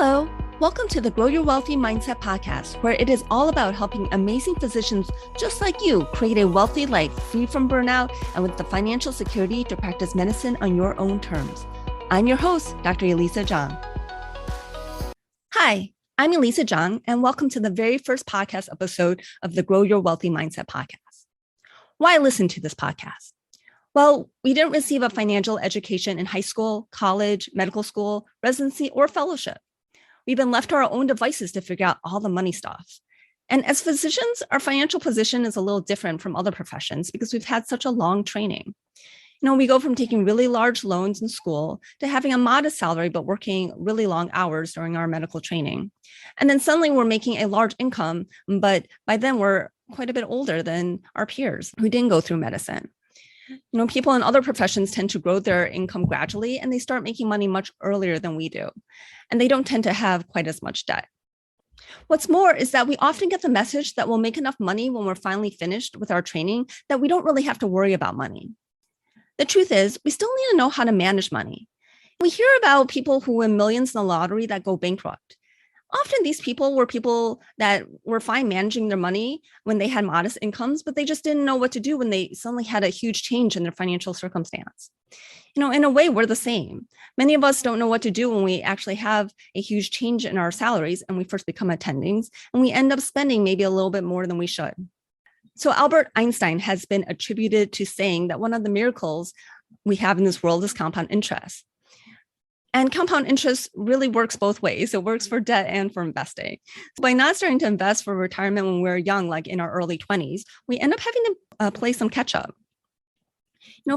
Hello, welcome to the Grow Your Wealthy Mindset podcast, where it is all about helping amazing physicians just like you create a wealthy life free from burnout and with the financial security to practice medicine on your own terms. I'm your host, Dr. Elisa Chiang. Hi, I'm Elisa Chiang, and welcome to the very first podcast episode of the Grow Your Wealthy Mindset podcast. Why listen to this podcast? Well, we didn't receive a financial education in high school, college, medical school, residency, or fellowship. We've been left to our own devices to figure out all the money stuff. And as physicians, our financial position is a little different from other professions because we've had such a long training. We go from taking really large loans in school to having a modest salary, but working really long hours during our medical training. And then suddenly we're making a large income, but by then we're quite a bit older than our peers who didn't go through medicine. People in other professions tend to grow their income gradually, and they start making money much earlier than we do. And they don't tend to have quite as much debt. What's more is that we often get the message that we'll make enough money when we're finally finished with our training that we don't really have to worry about money. The truth is, we still need to know how to manage money. We hear about people who win millions in the lottery that go bankrupt. Often these people were people that were fine managing their money when they had modest incomes, but they just didn't know what to do when they suddenly had a huge change in their financial circumstance. In a way, we're the same. Many of us don't know what to do when we actually have a huge change in our salaries and we first become attendings, and we end up spending maybe a little bit more than we should. So Albert Einstein has been attributed to saying that one of the miracles we have in this world is compound interest. And compound interest really works both ways. It works for debt and for investing. So by not starting to invest for retirement when we're young, like in our early 20s, we end up having to play some catch up.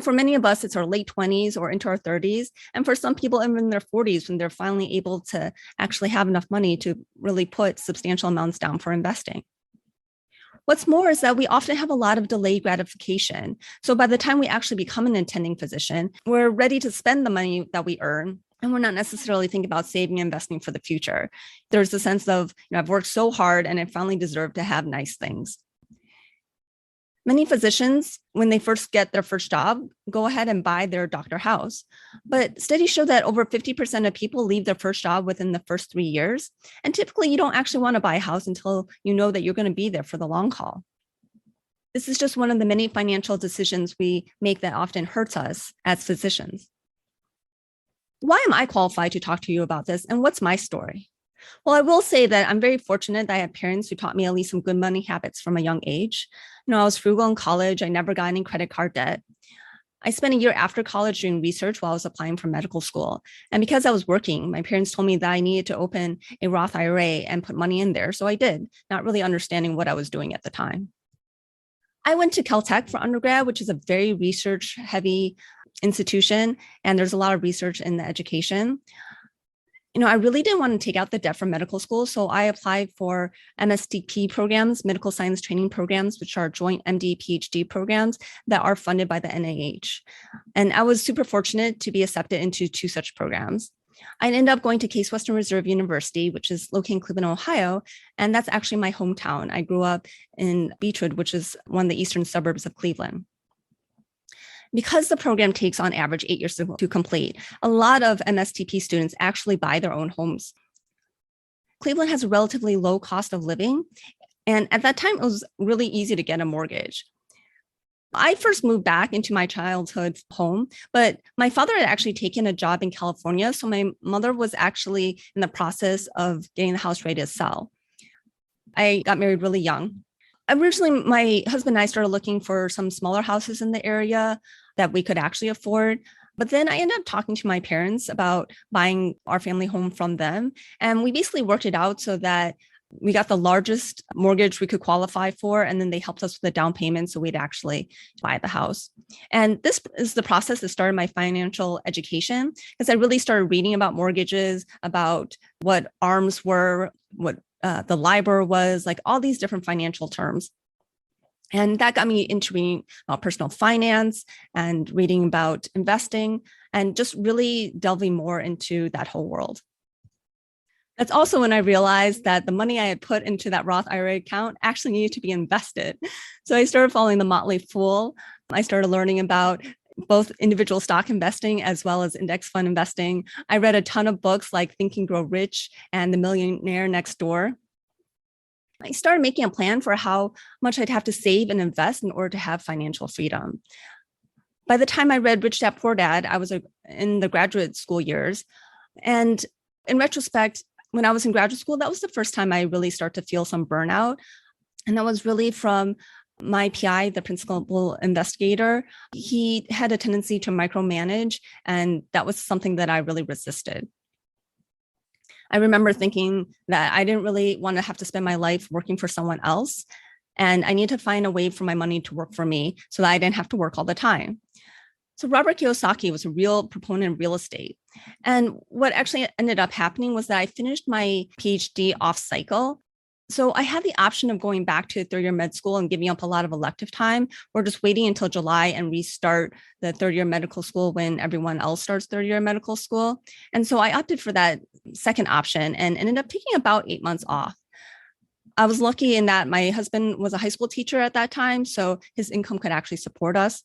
For many of us, it's our late 20s or into our 30s. And for some people, even in their 40s, when they're finally able to actually have enough money to really put substantial amounts down for investing. What's more is that we often have a lot of delayed gratification. So by the time we actually become an attending physician, we're ready to spend the money that we earn. And we're not necessarily thinking about saving and investing for the future. There's a sense of, I've worked so hard and I finally deserve to have nice things. Many physicians, when they first get their first job, go ahead and buy their doctor house. But studies show that over 50% of people leave their first job within the first 3 years. And typically you don't actually want to buy a house until you know that you're going to be there for the long haul. This is just one of the many financial decisions we make that often hurts us as physicians. Why am I qualified to talk to you about this, and what's my story? Well, I will say that I'm very fortunate that I have parents who taught me at least some good money habits from a young age. I was frugal in college. I never got any credit card debt. I spent a year after college doing research while I was applying for medical school. And because I was working, my parents told me that I needed to open a Roth IRA and put money in there. So I did, not really understanding what I was doing at the time. I went to Caltech for undergrad, which is a very research-heavy institution, and there's a lot of research in the education. I really didn't want to take out the debt from medical school, so I applied for MSTP programs, medical science training programs, which are joint MD PhD programs that are funded by the NIH. And I was super fortunate to be accepted into 2 such programs. I ended up going to Case Western Reserve University, which is located in Cleveland, Ohio, and that's actually my hometown. I grew up in Beechwood, which is one of the eastern suburbs of Cleveland. Because the program takes on average 8 years to complete, a lot of MSTP students actually buy their own homes. Cleveland has a relatively low cost of living, and at that time, it was really easy to get a mortgage. I first moved back into my childhood home, but my father had actually taken a job in California, so my mother was actually in the process of getting the house ready to sell. I got married really young. Originally, my husband and I started looking for some smaller houses in the area that we could actually afford. But then I ended up talking to my parents about buying our family home from them. And we basically worked it out so that we got the largest mortgage we could qualify for. And then they helped us with the down payment so we'd actually buy the house. And this is the process that started my financial education, because I really started reading about mortgages, about what ARMs were, what the LIBOR was, like all these different financial terms. And that got me into reading about personal finance and reading about investing and just really delving more into that whole world. That's also when I realized that the money I had put into that Roth IRA account actually needed to be invested. So I started following the Motley Fool. I started learning about both individual stock investing as well as index fund investing. I read a ton of books like Think and Grow Rich and The Millionaire Next Door. I started making a plan for how much I'd have to save and invest in order to have financial freedom. By the time I read Rich Dad Poor Dad, I was in the graduate school years. And in retrospect, when I was in graduate school, that was the first time I really started to feel some burnout. And that was really from my PI, the principal investigator. He had a tendency to micromanage, and that was something that I really resisted. I remember thinking that I didn't really want to have to spend my life working for someone else. And I needed to find a way for my money to work for me so that I didn't have to work all the time. So Robert Kiyosaki was a real proponent of real estate. And what actually ended up happening was that I finished my PhD off cycle. So I had the option of going back to third year med school and giving up a lot of elective time, or just waiting until July and restart the third year medical school when everyone else starts third year medical school. And so I opted for that second option and ended up taking about 8 months off. I was lucky in that my husband was a high school teacher at that time, so his income could actually support us.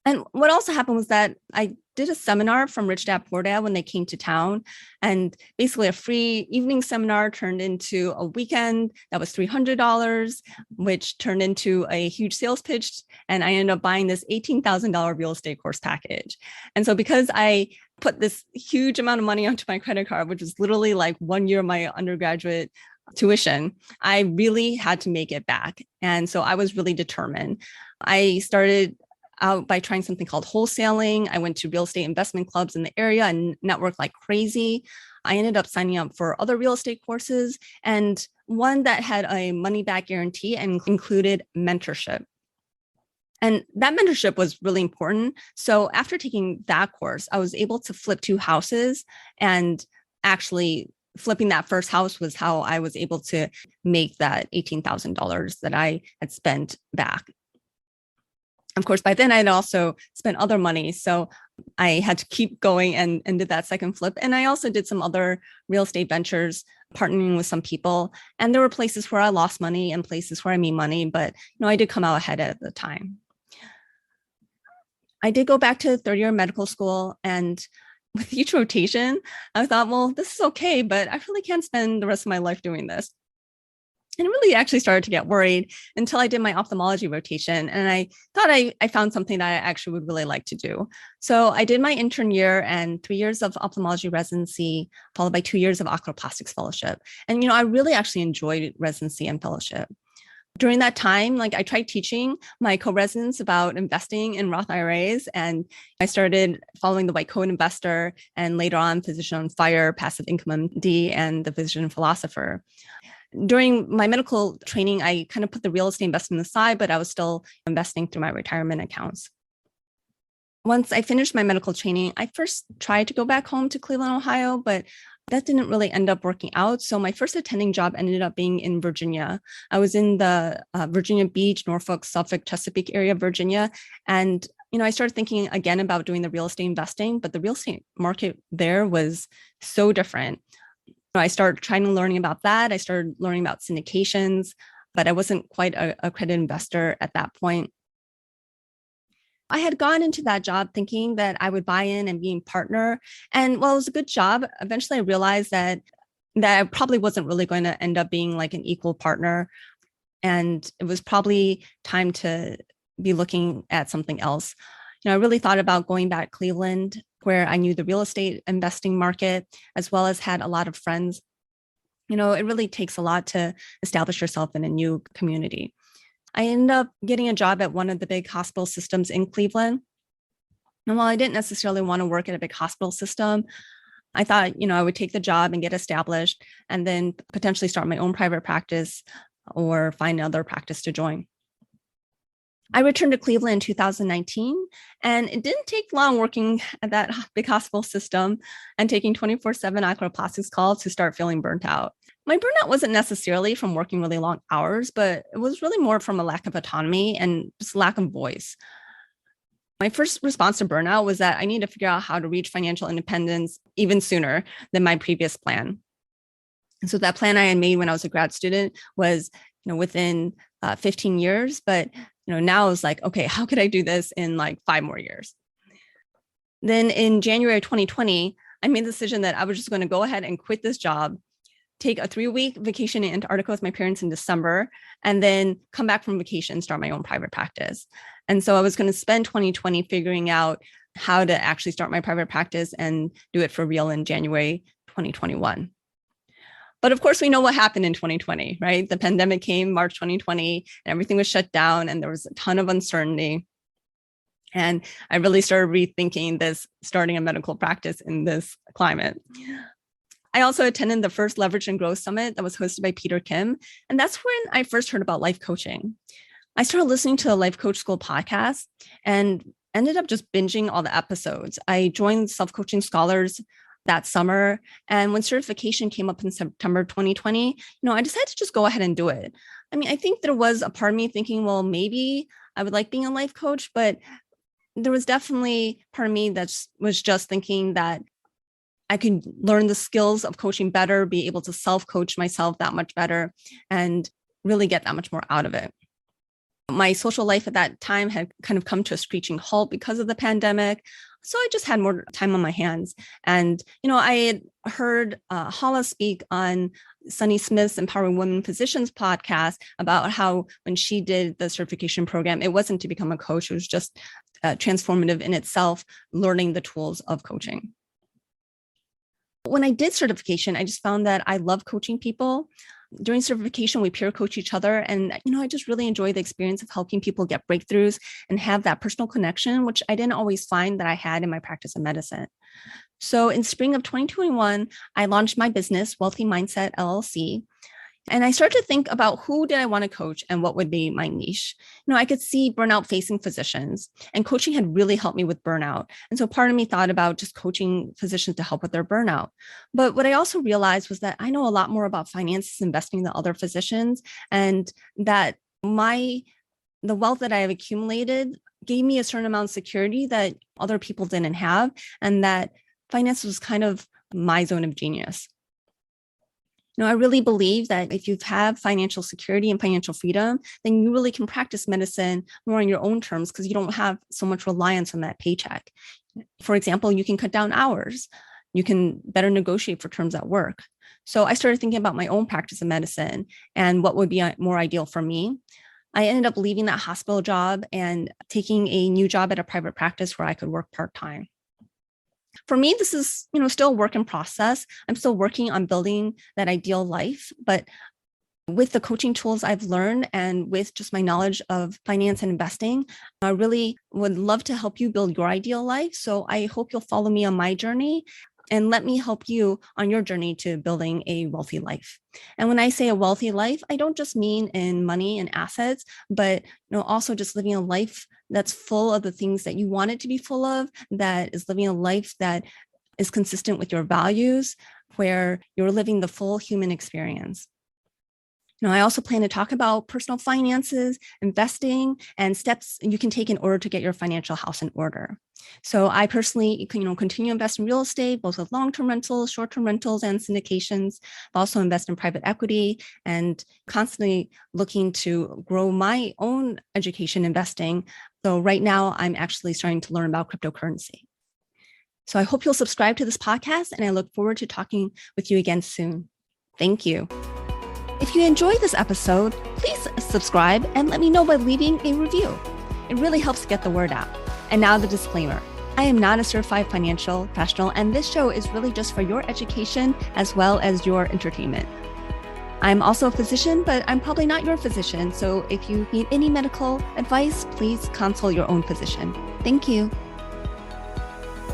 And what also happened was that I did a seminar from Rich Dad Poor Dad when they came to town. And basically a free evening seminar turned into a weekend that was $300, which turned into a huge sales pitch. And I ended up buying this $18,000 real estate course package. And so because I put this huge amount of money onto my credit card, which was literally like 1 year of my undergraduate tuition, I really had to make it back. And so I was really determined. I started out by trying something called wholesaling. I went to real estate investment clubs in the area and networked like crazy. I ended up signing up for other real estate courses, and one that had a money back guarantee and included mentorship. And that mentorship was really important. So after taking that course, I was able to flip 2 houses, and actually flipping that first house was how I was able to make that $18,000 that I had spent back. Of course, by then I'd also spent other money. So I had to keep going and did that second flip. And I also did some other real estate ventures, partnering with some people. And there were places where I lost money and places where I made money, but I did come out ahead at the time. I did go back to third year medical school, and with each rotation, I thought, well, this is okay, but I really can't spend the rest of my life doing this. And really actually started to get worried until I did my ophthalmology rotation. And I thought I found something that I actually would really like to do. So I did my intern year and 3 years of ophthalmology residency, followed by 2 years of oculoplastics fellowship. And, I really actually enjoyed residency and fellowship. During that time, I tried teaching my co-residents about investing in Roth IRAs, and I started following the White Coat Investor, and later on Physician on Fire, Passive Income MD, and the Physician Philosopher. During my medical training, I kind of put the real estate investment aside, but I was still investing through my retirement accounts. Once I finished my medical training, I first tried to go back home to Cleveland, Ohio, but that didn't really end up working out. So my first attending job ended up being in Virginia. I was in the Virginia Beach, Norfolk, Suffolk, Chesapeake area of Virginia. And, I started thinking again about doing the real estate investing, but the real estate market there was so different. I started trying to learning about that. I started learning about syndications, but I wasn't quite a accredited investor at that point. I had gone into that job thinking that I would buy in and be a partner. And while it was a good job, eventually I realized that I probably wasn't really going to end up being like an equal partner. And it was probably time to be looking at something else. I really thought about going back to Cleveland, where I knew the real estate investing market, as well as had a lot of friends. It really takes a lot to establish yourself in a new community. I ended up getting a job at one of the big hospital systems in Cleveland. And while I didn't necessarily want to work at a big hospital system, I thought, I would take the job and get established and then potentially start my own private practice or find another practice to join. I returned to Cleveland in 2019, and it didn't take long working at that big hospital system and taking 24/7 oculoplastics calls to start feeling burnt out. My burnout wasn't necessarily from working really long hours, but it was really more from a lack of autonomy and just lack of voice. My first response to burnout was that I need to figure out how to reach financial independence even sooner than my previous plan. And so that plan I had made when I was a grad student was, within 15 years, but Now it's like, okay, how could I do this in like 5 more years? Then in January of 2020, I made the decision that I was just going to go ahead and quit this job, take a 3-week vacation in Antarctica with my parents in December, and then come back from vacation and start my own private practice. And so I was going to spend 2020 figuring out how to actually start my private practice and do it for real in January 2021. But of course, we know what happened in 2020, right? The pandemic came March 2020, and everything was shut down, and there was a ton of uncertainty. And I really started rethinking this, starting a medical practice in this climate. I also attended the first Leverage and Growth Summit that was hosted by Peter Kim. And that's when I first heard about life coaching. I started listening to the Life Coach School podcast and ended up just binging all the episodes. I joined Self-Coaching Scholars that summer. And when certification came up in September 2020, I decided to just go ahead and do it. I mean, I think there was a part of me thinking, well, maybe I would like being a life coach, but there was definitely part of me that was just thinking that I could learn the skills of coaching better, be able to self-coach myself that much better, and really get that much more out of it. My social life at that time had kind of come to a screeching halt because of the pandemic. So I just had more time on my hands. And, I had heard Hala speak on Sunny Smith's Empowering Women Physicians podcast about how when she did the certification program, it wasn't to become a coach. It was just transformative in itself, learning the tools of coaching. When I did certification, I just found that I love coaching people. During certification, we peer coach each other. And, I just really enjoy the experience of helping people get breakthroughs and have that personal connection, which I didn't always find that I had in my practice of medicine. So in spring of 2021, I launched my business, Wealthy Mindset LLC. And I started to think about who did I want to coach and what would be my niche. I could see burnout facing physicians, and coaching had really helped me with burnout. And so part of me thought about just coaching physicians to help with their burnout. But what I also realized was that I know a lot more about finances, investing than other physicians, and that the wealth that I have accumulated gave me a certain amount of security that other people didn't have, and that finance was kind of my zone of genius. I really believe that if you have financial security and financial freedom, then you really can practice medicine more on your own terms because you don't have so much reliance on that paycheck. For example, you can cut down hours. You can better negotiate for terms at work. So I started thinking about my own practice of medicine and what would be more ideal for me. I ended up leaving that hospital job and taking a new job at a private practice where I could work part-time. For me, this is, still a work in process. I'm still working on building that ideal life, but with the coaching tools I've learned and with just my knowledge of finance and investing, I really would love to help you build your ideal life. So I hope you'll follow me on my journey and let me help you on your journey to building a wealthy life. And when I say a wealthy life, I don't just mean in money and assets, but also just living a life that's full of the things that you want it to be full of, that is living a life that is consistent with your values, where you're living the full human experience. I also plan to talk about personal finances, investing, and steps you can take in order to get your financial house in order. So I personally, continue to invest in real estate, both with long-term rentals, short-term rentals, and syndications. I also invest in private equity and constantly looking to grow my own education investing. So right now, I'm actually starting to learn about cryptocurrency. So I hope you'll subscribe to this podcast, and I look forward to talking with you again soon. Thank you. If you enjoyed this episode, please subscribe and let me know by leaving a review. It really helps get the word out. And now the disclaimer. I am not a certified financial professional, and this show is really just for your education as well as your entertainment. I'm also a physician, but I'm probably not your physician. So if you need any medical advice, please consult your own physician. Thank you.